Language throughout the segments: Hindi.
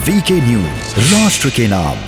वीके न्यूज, राष्ट्र के नाम।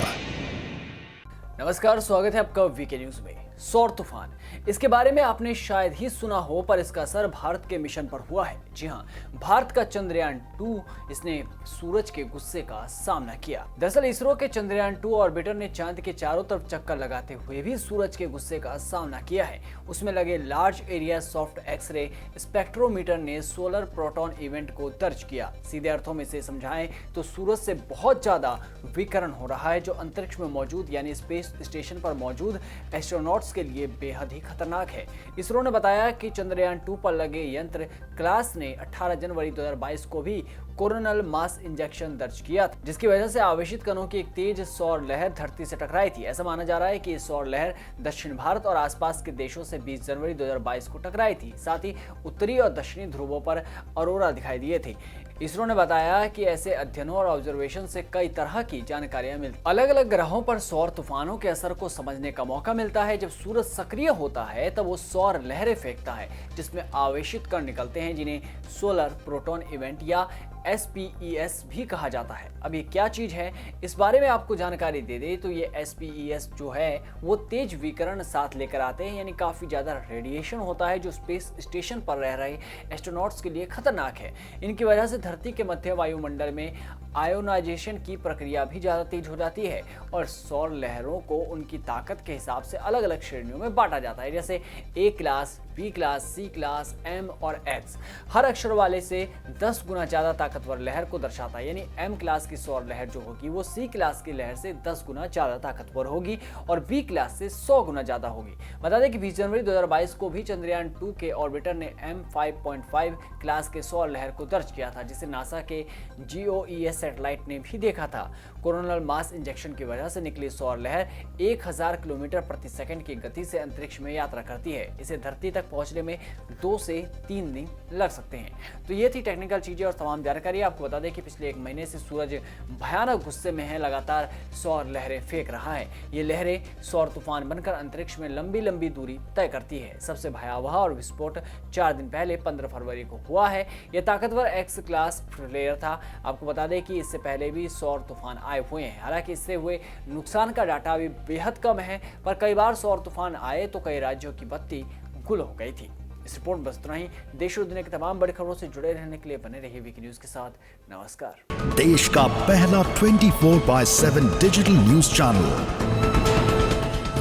नमस्कार, स्वागत है आपका वीके न्यूज में। सौर तूफान, इसके बारे में आपने शायद ही सुना हो, पर इसका असर भारत के मिशन पर हुआ है। जी हां, भारत का चंद्रयान 2 इसने सूरज के गुस्से का सामना किया। दरअसल इसरो के चंद्रयान 2 ऑर्बिटर ने चांद के चारों तरफ चक्कर लगाते हुए भी सूरज के गुस्से का सामना किया है। उसमें लगे large area soft X ray spectrometer ने सोलर प्रोटॉन इवेंट को दर्ज किया। सीधे अर्थों में इसे समझाएं तो सूरज से बहुत ज्यादा विकिरण हो रहा है, जो अंतरिक्ष में मौजूद यानी स्पेस स्टेशन पर मौजूद एस्ट्रोनॉट्स के लिए बेहद ही खतरनाक है। इसरो ने बताया कि चंद्रयान 2 पर लगे यंत्र क्लास ने 18 जनवरी 2022 को भी कोरोनल मास इंजेक्शन दर्ज किया था, जिसकी वजह से आवेशित कणों की एक तेज सौर लहर धरती से टकराई थी। ऐसा माना जा रहा है कि सौर लहर दक्षिण भारत और आसपास के देशों से 20 जनवरी 2022 को टकराई थी। साथ ही उत्तरी और दक्षिणी ध्रुवों पर अरोरा दिखाई दिए थे। इसरो ने बताया कि ऐसे अध्ययनों और ऑब्जर्वेशन से कई तरह की जानकारियां मिलती। अलग अलग ग्रहों पर सौर तूफानों के असर को समझने का मौका मिलता है। जब सूरज सक्रिय होता है तब वो सौर लहरें फेंकता है, जिसमें आवेशित कण निकलते हैं, जिन्हें सोलर प्रोटॉन इवेंट या SPES भी कहा जाता है। अब ये क्या चीज है, इस बारे में आपको जानकारी दे दे तो ये SPES जो है वो तेज विकिरण साथ लेकर आते हैं, यानी काफी ज्यादा रेडिएशन होता है, जो स्पेस स्टेशन पर रह रहे एस्ट्रोनॉट्स के लिए खतरनाक है। इनकी वजह से धरती के मध्य वायुमंडल में आयोनाइजेशन की प्रक्रिया भी ज्यादा तेज हो जाती है और सौर लहरों को उनकी ताकत के हिसाब से अलग अलग श्रेणियों में बांटा जाता है, जैसे A class, B class, C class, M और X। हर अक्षर वाले से 10 गुना ज्यादा ताकतवर लहर को दर्शाता है, यानी M क्लास की सौर लहर जो होगी वो C क्लास की लहर से 10 गुना ज्यादा ताकतवर होगी और B क्लास से 100 गुना ज्यादा होगी। बता दें कि 20 जनवरी 2022 को भी चंद्रयान 2 के ऑर्बिटर ने M5.5 क्लास के सौर लहर को दर्ज किया था, जिसे नासा के GOES सैटेलाइट ने भी देखा था। कोरोनल मास इंजेक्शन की वजह से निकली सौर लहर 1000 किलोमीटर प्रति सेकंड की गति से अंतरिक्ष में यात्रा करती है। इसे धरती तक पहुंचने में 2 से 3 दिन लग सकते हैं। तो ये थी टेक्निकल चीजें और तमाम जानकारी। आपको बता दें कि पिछले 1 महीने से सूरज भयानक गुस्से में है, लगातार सौर लहरें फेंक रहा है। ये लहरें सौर तूफान बनकर अंतरिक्ष में लंबी लंबी दूरी तय करती है। सबसे भयावह और विस्फोट 4 दिन पहले 15 फरवरी को हुआ है। यह ताकतवर X क्लास फ्लेयर था। आपको बता दें कि इससे पहले भी सौर तूफान आए हुए हैं, हालांकि इससे हुए नुकसान का डाटा अभी बेहद कम है, पर कई बार सौर तूफान आए तो कई राज्यों की बत्ती गुल हो गई थी। इस रिपोर्ट में बस इतना ही। देश और दुनिया की तमाम बड़ी खबरों से जुड़े रहने के लिए बने रहिए वीके न्यूज के साथ। नमस्कार। देश का पहला 24/7 digital news channel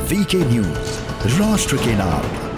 VK news, राष्ट्र के नाम।